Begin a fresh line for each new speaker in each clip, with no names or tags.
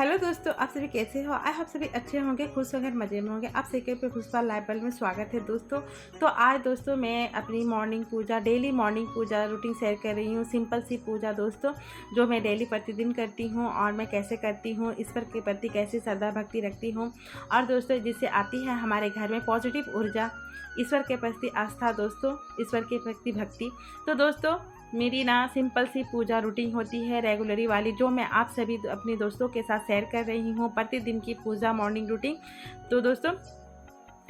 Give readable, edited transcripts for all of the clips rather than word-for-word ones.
Hello दोस्तों, आप सभी कैसे हो? आई होप सभी अच्छे होंगे, खुश होंगे, मज़े में होंगे। आप सभी पे पुष्पा लाइव वर्ल्ड में स्वागत है दोस्तों। तो आज दोस्तों मैं अपनी मॉर्निंग पूजा, डेली मॉर्निंग पूजा रूटीन शेयर कर रही हूँ। सिंपल सी पूजा दोस्तों, जो मैं डेली प्रतिदिन करती हूँ और मैं कैसे करती हूँ, ईश्वर के प्रति कैसे श्रद्धा भक्ति रखती हूँ और दोस्तों जिससे आती है हमारे घर में पॉजिटिव ऊर्जा, ईश्वर के प्रति आस्था दोस्तों, ईश्वर के प्रति भक्ति। तो दोस्तों मेरी ना सिंपल सी पूजा रूटीन होती है रेगुलरी वाली, जो मैं आप सभी अपने दोस्तों के साथ शेयर कर रही हूँ, प्रतिदिन की पूजा मॉर्निंग रूटीन। तो दोस्तों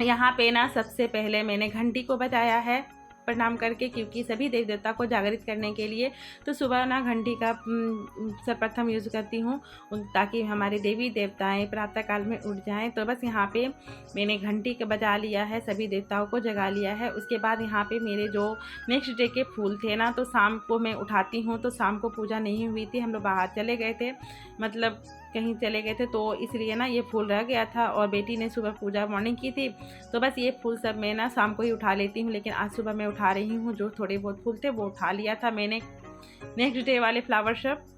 यहाँ पे ना सबसे पहले मैंने घंटी को बजाया है प्रणाम करके, क्योंकि सभी देव देवता को जागृत करने के लिए। तो सुबह ना घंटी का सर्वप्रथम यूज़ करती हूँ, ताकि हमारे देवी देवताएं प्रातः काल में उठ जाएं। तो बस यहाँ पे मैंने घंटी के बजा लिया है, सभी देवताओं को जगा लिया है। उसके बाद यहाँ पे मेरे जो नेक्स्ट डे के फूल थे ना, तो शाम को मैं उठाती हूँ। तो शाम को पूजा नहीं हुई थी, हम लोग बाहर चले गए थे, मतलब कहीं चले गए थे, तो इसलिए ना ये फूल रह गया था और बेटी ने सुबह पूजा मॉर्निंग की थी। तो बस ये फूल सब मैं ना शाम को ही उठा लेती हूँ, लेकिन आज सुबह मैं उठा रही हूँ। जो थोड़े बहुत फूल थे वो उठा लिया था मैंने, नेक्स्ट डे वाले फ्लावर सब।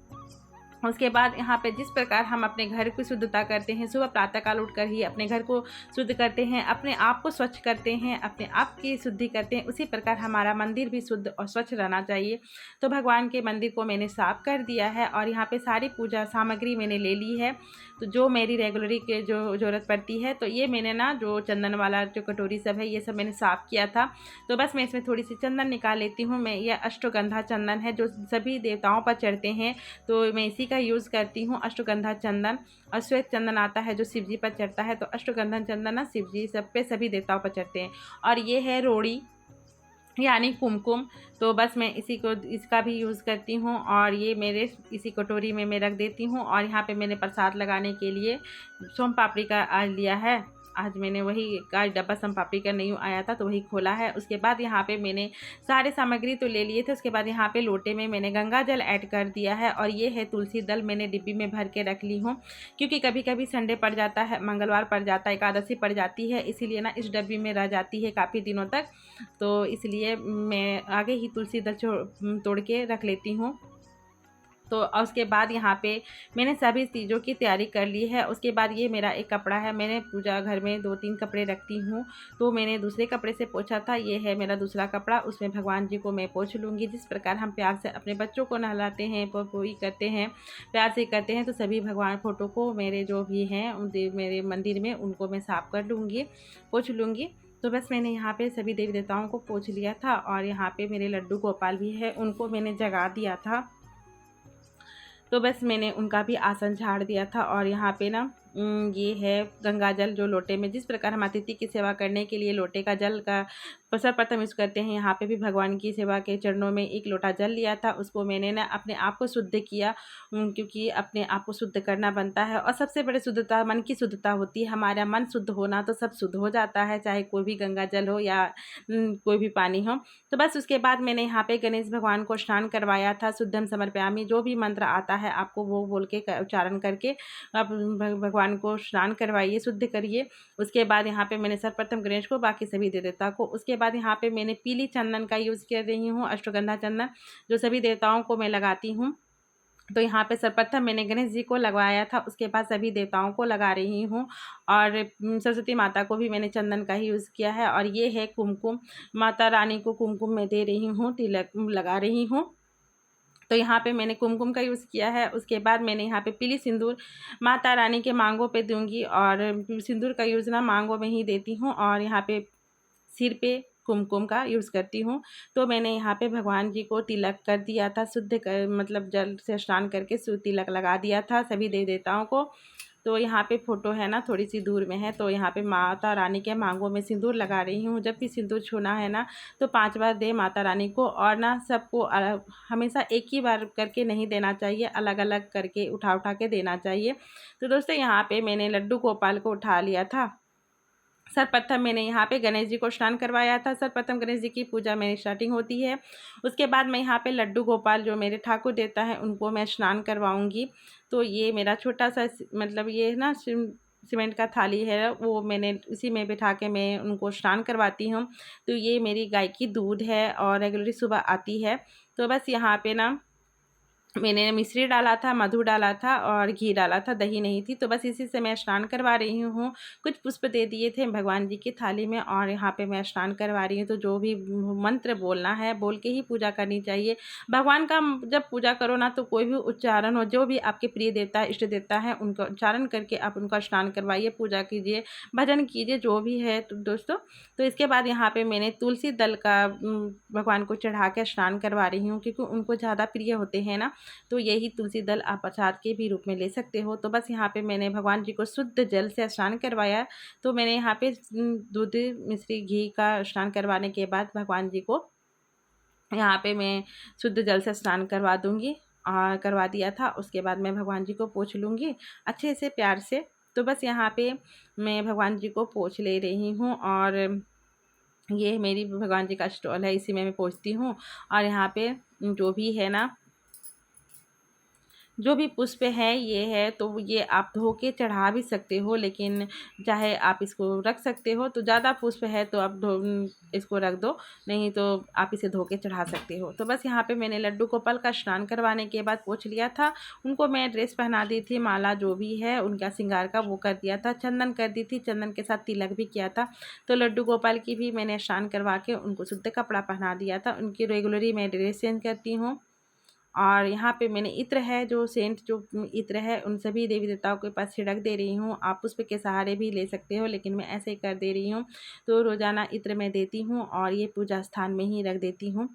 उसके बाद यहाँ पे जिस प्रकार हम अपने घर की शुद्धता करते हैं, सुबह प्रातःकाल उठकर ही अपने घर को शुद्ध करते हैं, अपने आप को स्वच्छ करते हैं, अपने आप की शुद्धि करते हैं, उसी प्रकार हमारा मंदिर भी शुद्ध और स्वच्छ रहना चाहिए। तो भगवान के मंदिर को मैंने साफ कर दिया है और यहाँ पे सारी पूजा सामग्री मैंने ले ली है। तो जो मेरी रेगुलरी के जो ज़रूरत पड़ती है, तो ये मैंने ना जो चंदन वाला जो कटोरी सब है, ये सब मैंने साफ़ किया था। तो बस मैं इसमें थोड़ी सी चंदन निकाल लेती हूँ। मैं ये अष्टगंधा चंदन है जो सभी देवताओं पर चढ़ते हैं, तो मैं इसी का यूज़ करती हूँ, अष्टगंधा चंदन। और श्वेत चंदन आता है जो शिव जी पर चढ़ता है, तो अष्टगंधा चंदन ना शिव जी सब पे सभी देवताओं पर चढ़ते हैं। और ये है रोड़ी यानी कुमकुम, तो बस मैं इसी को इसका भी यूज़ करती हूँ और ये मेरे इसी कटोरी में मैं रख देती हूँ। और यहाँ पे मैंने प्रसाद लगाने के लिए सोम पापड़ी का आज लिया है। आज मैंने वही आज डब्बा सोम पापड़ी का न्यू आया था तो वही खोला है। उसके बाद यहाँ पे मैंने सारे सामग्री तो ले लिए थे। उसके बाद यहाँ पे लोटे में मैंने गंगा जल ऐड कर दिया है और ये है तुलसी दल, मैंने डिब्बी में भर के रख ली हूँ, क्योंकि कभी कभी संडे पड़ जाता है, मंगलवार पड़ जाता है, एकादशी पड़ जाती है, इसीलिए ना इस डब्बी में रह जाती है काफ़ी दिनों तक। तो इसलिए मैं आगे ही तुलसी दल तोड़ के रख लेती हूँ। तो उसके बाद यहाँ पे मैंने सभी चीज़ों की तैयारी कर ली है। उसके बाद ये मेरा एक कपड़ा है, मैंने पूजा घर में 2-3 कपड़े रखती हूँ, तो मैंने दूसरे कपड़े से पोंछा था। ये है मेरा दूसरा कपड़ा, उसमें भगवान जी को मैं पोंछ लूँगी। जिस प्रकार हम प्यार से अपने बच्चों को नहलाते हैं, पोई करते हैं, प्यार से करते हैं, तो सभी भगवान फ़ोटो को मेरे जो भी हैं मेरे मंदिर में उनको मैं साफ़ कर लूँगी, पोंछ लूँगी। तो बस मैंने यहाँ पे सभी देवी देवताओं को पोंछ लिया था और यहाँ पे मेरे लड्डू गोपाल भी है, उनको मैंने जगा दिया था। तो बस मैंने उनका भी आसन झाड़ दिया था। और यहाँ पे ना ये है गंगा जल, जो लोटे में जिस प्रकार हम अतिथि की सेवा करने के लिए लोटे का जल का सर्वप्रथम यूज़ करते हैं, यहाँ पे भी भगवान की सेवा के चरणों में एक लोटा जल लिया था। उसको मैंने ना अपने आप को शुद्ध किया, क्योंकि अपने आप को शुद्ध करना बनता है। और सबसे बड़ी शुद्धता मन की शुद्धता होती है। हमारा मन शुद्ध होना तो सब शुद्ध हो जाता है, चाहे कोई भी गंगा जल हो या कोई भी पानी हो। तो बस उसके बाद मैंने यहाँ पे गणेश भगवान को स्नान करवाया था। शुद्धम समर्पयामि, जो भी मंत्र आता है आपको वो बोल के उच्चारण करके आप भगवान को स्नान करवाइए, शुद्ध करिए। उसके बाद यहाँ पे मैंने सर्वप्रथम गणेश को, बाकी सभी देवता को। उसके बाद यहाँ पे मैंने पीली चंदन का यूज़ कर रही हूँ, अष्टगंधा चंदन, जो सभी देवताओं को मैं लगाती हूँ। तो यहाँ पे सर्वप्रथम मैंने गणेश जी को लगवाया था, उसके बाद सभी देवताओं को लगा रही हूँ। और सरस्वती माता को भी मैंने चंदन का ही यूज़ किया है। और ये है कुमकुम, माता रानी को कुमकुम मैं दे रही हूँ, तिलक लगा रही हूँ। तो यहाँ पे मैंने कुमकुम का यूज़ किया है। उसके बाद मैंने यहाँ पे पीली सिंदूर माता रानी के मांगों पे दूंगी, और सिंदूर का यूज़ ना मांगों में ही देती हूँ, और यहाँ पे सिर पे कुमकुम का यूज़ करती हूँ। तो मैंने यहाँ पे भगवान जी को तिलक कर दिया था, शुद्ध कर मतलब जल से स्नान करके तिलक लगा दिया था सभी देव देवताओं को। तो यहाँ पे फ़ोटो है ना थोड़ी सी दूर में है, तो यहाँ पे माता रानी के मांगों में सिंदूर लगा रही हूँ। जब भी सिंदूर छूना है ना, तो 5 बार दे माता रानी को, और ना सबको हमेशा एक ही बार करके नहीं देना चाहिए, अलग अलग करके उठा उठा के देना चाहिए। तो दोस्तों यहाँ पे मैंने लड्डू गोपाल को उठा लिया था। सर्वप्रथम मैंने यहाँ पे गणेश जी को स्नान करवाया था। सर्वप्रथम गणेश जी की पूजा मेरी स्टार्टिंग होती है। उसके बाद मैं यहाँ पे लड्डू गोपाल, जो मेरे ठाकुर देवता है, उनको मैं स्नान करवाऊँगी। तो ये मेरा छोटा सा मतलब ये ना सीमेंट का थाली है, वो मैंने उसी में बिठा के मैं उनको स्नान करवाती हूँ। तो ये मेरी गाय की दूध है और रेगुलरली सुबह आती है। तो बस यहाँ पे ना मैंने मिश्री डाला था, मधु डाला था और घी डाला था, दही नहीं थी। तो बस इसी से मैं स्नान करवा रही हूँ। कुछ पुष्प दे दिए थे भगवान जी की थाली में और यहाँ पे मैं स्नान करवा रही हूँ। तो जो भी मंत्र बोलना है बोल के ही पूजा करनी चाहिए। भगवान का जब पूजा करो ना, तो कोई भी उच्चारण हो, जो भी आपके प्रिय देवता इष्ट देवता है उनका उच्चारण करके आप उनका स्नान करवाइए, पूजा कीजिए, भजन कीजिए, जो भी है। तो दोस्तों, तो इसके बाद यहाँ पे मैंने तुलसी दल का भगवान को चढ़ा के स्नान करवा रही हूँ, क्योंकि उनको ज़्यादा प्रिय होते हैं ना। तो यही तुलसी दल आप प्रसाद के भी रूप में ले सकते हो। तो बस यहाँ पे मैंने भगवान जी को शुद्ध जल से स्नान करवाया। तो मैंने यहाँ पे दूध मिश्री घी का स्नान करवाने के बाद भगवान जी को यहाँ पे मैं शुद्ध जल से स्नान करवा दूँगी और करवा दिया था। उसके बाद मैं भगवान जी को पोंछ लूँगी अच्छे से प्यार से। तो बस यहाँ पे मैं भगवान जी को पोंछ ले रही हूँ और ये मेरी भगवान जी का स्टॉल है, इसी में मैं पोंछती हूँ। और यहाँ पे जो भी है ना, जो भी पुष्प है ये है, तो ये आप धो के चढ़ा भी सकते हो, लेकिन चाहे आप इसको रख सकते हो। तो ज़्यादा पुष्प है तो आप इसको रख दो, नहीं तो आप इसे धो के चढ़ा सकते हो। तो बस यहाँ पे मैंने लड्डू गोपाल का स्नान करवाने के बाद पोंछ लिया था। उनको मैं ड्रेस पहना दी थी, माला जो भी है उनका श्रृंगार का वो कर दिया था, चंदन कर दी थी, चंदन के साथ तिलक भी किया था। तो लड्डू गोपाल की भी मैंने स्नान करवा के उनको शुद्ध कपड़ा पहना दिया था। उनकी रेगुलरली मैं ड्रेस चेंज करती हूँ। और यहाँ पे मैंने इत्र है, जो सेंट जो इत्र है उन सभी देवी देवताओं के पास छिड़क दे रही हूँ। आप पुष्प के सहारे भी ले सकते हो, लेकिन मैं ऐसे ही कर दे रही हूँ। तो रोज़ाना इत्र मैं देती हूँ और ये पूजा स्थान में ही रख देती हूँ।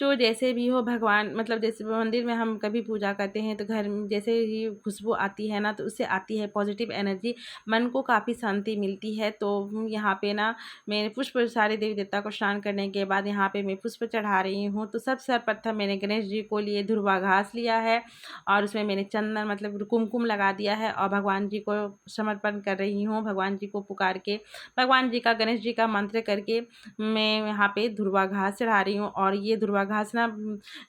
जो जैसे भी हो भगवान, मतलब जैसे मंदिर में हम कभी पूजा करते हैं तो घर में जैसे ही खुशबू आती है ना, तो उससे आती है पॉजिटिव एनर्जी, मन को काफ़ी शांति मिलती है। तो यहाँ पे ना मैंने पुष्प सारे देवी देवता को स्नान करने के बाद यहाँ पे मैं पुष्प चढ़ा रही हूँ। तो सब सर्वप्रथम मैंने गणेश जी को लिए धुरवा घास लिया है और उसमें मैंने चंदन मतलब कुमकुम लगा दिया है और भगवान जी को समर्पण कर रही हूँ। भगवान जी को पुकार के, भगवान जी का, गणेश जी का मंत्र करके मैं यहाँ पे धुरवा घास चढ़ा रही हूँ। और ये धुरवा घास ना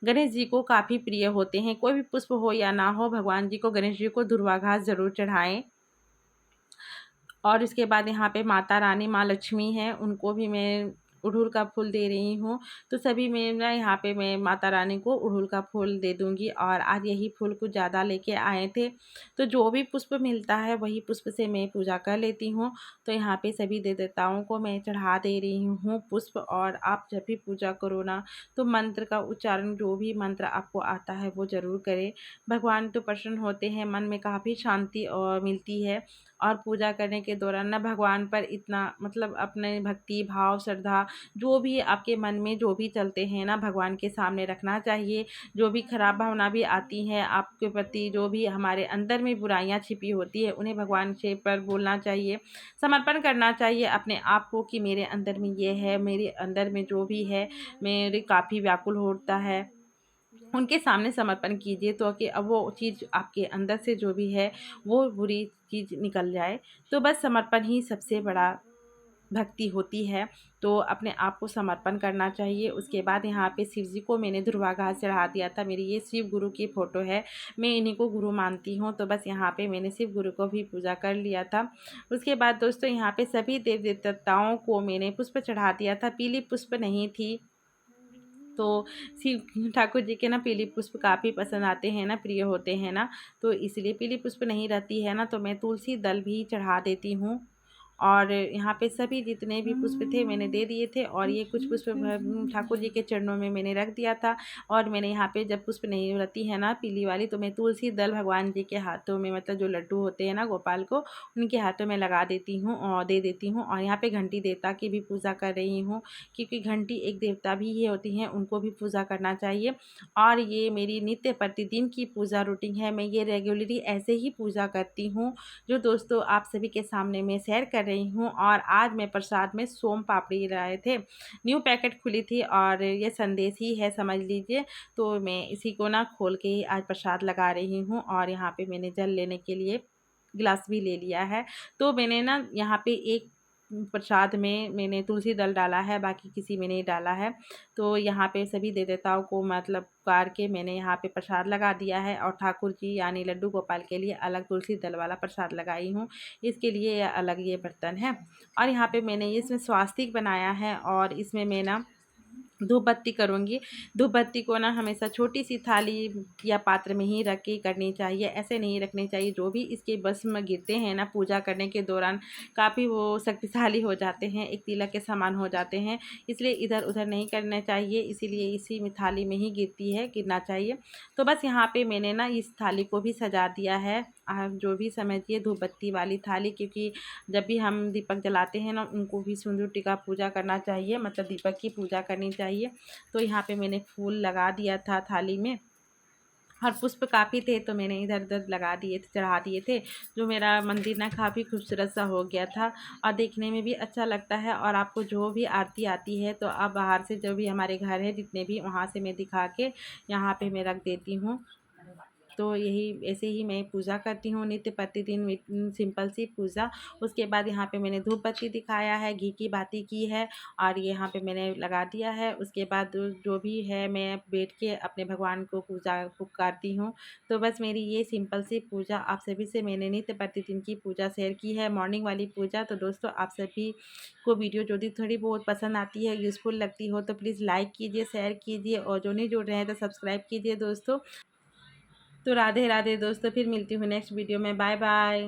गणेश जी को काफ़ी प्रिय होते हैं। कोई भी पुष्प हो या ना हो, भगवान जी को, गणेश जी को धुरवा घास ज़रूर चढ़ाएं। और इसके बाद यहाँ पे माता रानी, माँ लक्ष्मी हैं, उनको भी मैं अड़हुल का फूल दे रही हूँ। तो सभी में ना यहाँ पे मैं माता रानी को अड़हुल का फूल दे दूँगी। और आज यही फूल कुछ ज़्यादा लेके आए थे, तो जो भी पुष्प मिलता है वही पुष्प से मैं पूजा कर लेती हूँ। तो यहाँ पे सभी देवताओं को मैं चढ़ा दे रही हूँ पुष्प। और आप जब भी पूजा करो ना, तो मंत्र का उच्चारण, जो भी मंत्र आपको आता है वो ज़रूर करें। भगवान तो प्रसन्न होते हैं, मन में काफ़ी शांति और मिलती है। और पूजा करने के दौरान ना भगवान पर इतना मतलब अपने भक्ति भाव, श्रद्धा, जो भी आपके मन में जो भी चलते हैं ना, भगवान के सामने रखना चाहिए। जो भी खराब भावना भी आती हैं आपके प्रति, जो भी हमारे अंदर में बुराइयां छिपी होती है, उन्हें भगवान से पर बोलना चाहिए, समर्पण करना चाहिए अपने आप को कि मेरे अंदर में ये है, मेरे अंदर में जो भी है, मेरे काफ़ी व्याकुल होता है, उनके सामने समर्पण कीजिए। तो कि अब वो चीज़ आपके अंदर से जो भी है वो बुरी चीज़ निकल जाए। तो बस समर्पण ही सबसे बड़ा भक्ति होती है। तो अपने आप को समर्पण करना चाहिए। उसके बाद यहाँ पे शिव जी को मैंने धुरवा घास चढ़ा दिया था। मेरी ये शिव गुरु की फ़ोटो है, मैं इन्हीं को गुरु मानती हूँ। तो बस यहाँ पे मैंने शिव गुरु को भी पूजा कर लिया था। उसके बाद दोस्तों यहाँ पे सभी देव देवताओं को मैंने पुष्प चढ़ा दिया था। पीली पुष्प नहीं थी, तो शिव ठाकुर जी के ना पीली पुष्प काफ़ी पसंद आते हैं ना, प्रिय होते हैं ना, तो इसलिए पीली पुष्प नहीं रहती है ना, तो मैं तुलसी दल भी चढ़ा देती हूँ। और यहाँ पे सभी जितने भी पुष्प थे मैंने दे दिए थे। और ये कुछ पुष्प ठाकुर जी के चरणों में मैंने रख दिया था। और मैंने यहाँ पे जब पुष्प नहीं रहती है ना पीली वाली, तो मैं तुलसी दल भगवान जी के हाथों में, मतलब जो लड्डू होते हैं ना गोपाल को, उनके हाथों में लगा देती हूँ और दे देती हूँ। और यहाँ पे घंटी देवता की भी पूजा कर रही हूँ, क्योंकि घंटी एक देवता भी ये होती हैं, उनको भी पूजा करना चाहिए। और ये मेरी नित्य प्रतिदिन की पूजा रूटीन है, मैं ये रेगुलरली ऐसे ही पूजा करती हूँ, जो दोस्तों आप सभी के सामने मैं शेयर कर रही हूँ। और आज मैं प्रसाद में सोम पापड़ी लाए थे, न्यू पैकेट खुली थी और ये संदेश ही है समझ लीजिए। तो मैं इसी को ना खोल के ही आज प्रसाद लगा रही हूँ। और यहाँ पे मैंने जल लेने के लिए गिलास भी ले लिया है। तो मैंने ना यहाँ पे एक प्रसाद में मैंने तुलसी दल डाला है, बाकी किसी में नहीं डाला है। तो यहाँ पे सभी देवताओं को मतलब पुकार के मैंने यहाँ पे प्रसाद लगा दिया है। और ठाकुर जी यानी लड्डू गोपाल के लिए अलग तुलसी दल वाला प्रसाद लगाई हूँ, इसके लिए अलग ये बर्तन है। और यहाँ पे मैंने इसमें स्वास्तिक बनाया है और इसमें मैं ना धूप बत्ती करूँगी। धूप बत्ती को ना हमेशा छोटी सी थाली या पात्र में ही रख के करनी चाहिए, ऐसे नहीं रखनी चाहिए। जो भी इसके भस्म गिरते हैं ना पूजा करने के दौरान, काफ़ी वो शक्तिशाली हो जाते हैं, एक तिलक के समान हो जाते हैं, इसलिए इधर उधर नहीं करना चाहिए। इसीलिए इसी में थाली में ही गिरती है, गिरना चाहिए। तो बस यहाँ पे मैंने ना इस थाली को भी सजा दिया है, जो भी समझिए धूप बत्ती वाली थाली, क्योंकि जब भी हम दीपक जलाते हैं ना उनको भी सिंदूर टीका पूजा करना चाहिए, मतलब दीपक की पूजा करनी चाहिए। तो यहाँ पे मैंने फूल लगा दिया था थाली में, और पुष्प काफ़ी थे तो मैंने इधर उधर लगा दिए थे, चढ़ा दिए थे। जो मेरा मंदिर ना काफ़ी खूबसूरत सा हो गया था और देखने में भी अच्छा लगता है। और आपको जो भी आरती आती है तो आप बाहर से, जो भी हमारे घर है जितने भी, वहाँ से मैं दिखा के यहाँ पे मैं रख देती हूँ। तो यही ऐसे ही मैं पूजा करती हूँ नित्य प्रतिदिन, सिंपल सी पूजा। उसके बाद यहाँ पे मैंने धूप बत्ती दिखाया है, घी की बाती की है और ये यहाँ पे मैंने लगा दिया है। उसके बाद जो भी है मैं बैठ के अपने भगवान को पूजा पुकारती हूँ। तो बस मेरी ये सिंपल सी पूजा आप सभी से मैंने नित्य प्रतिदिन की पूजा शेयर की है, मॉर्निंग वाली पूजा। तो दोस्तों आप सभी को वीडियो जो भी थोड़ी बहुत पसंद आती है, यूज़फुल लगती हो तो प्लीज़ लाइक कीजिए, शेयर कीजिए और जो नहीं जुड़ रहे हैं तो सब्सक्राइब कीजिए दोस्तों। तो राधे राधे दोस्तों, फिर मिलती हूँ नेक्स्ट वीडियो में। Bye bye.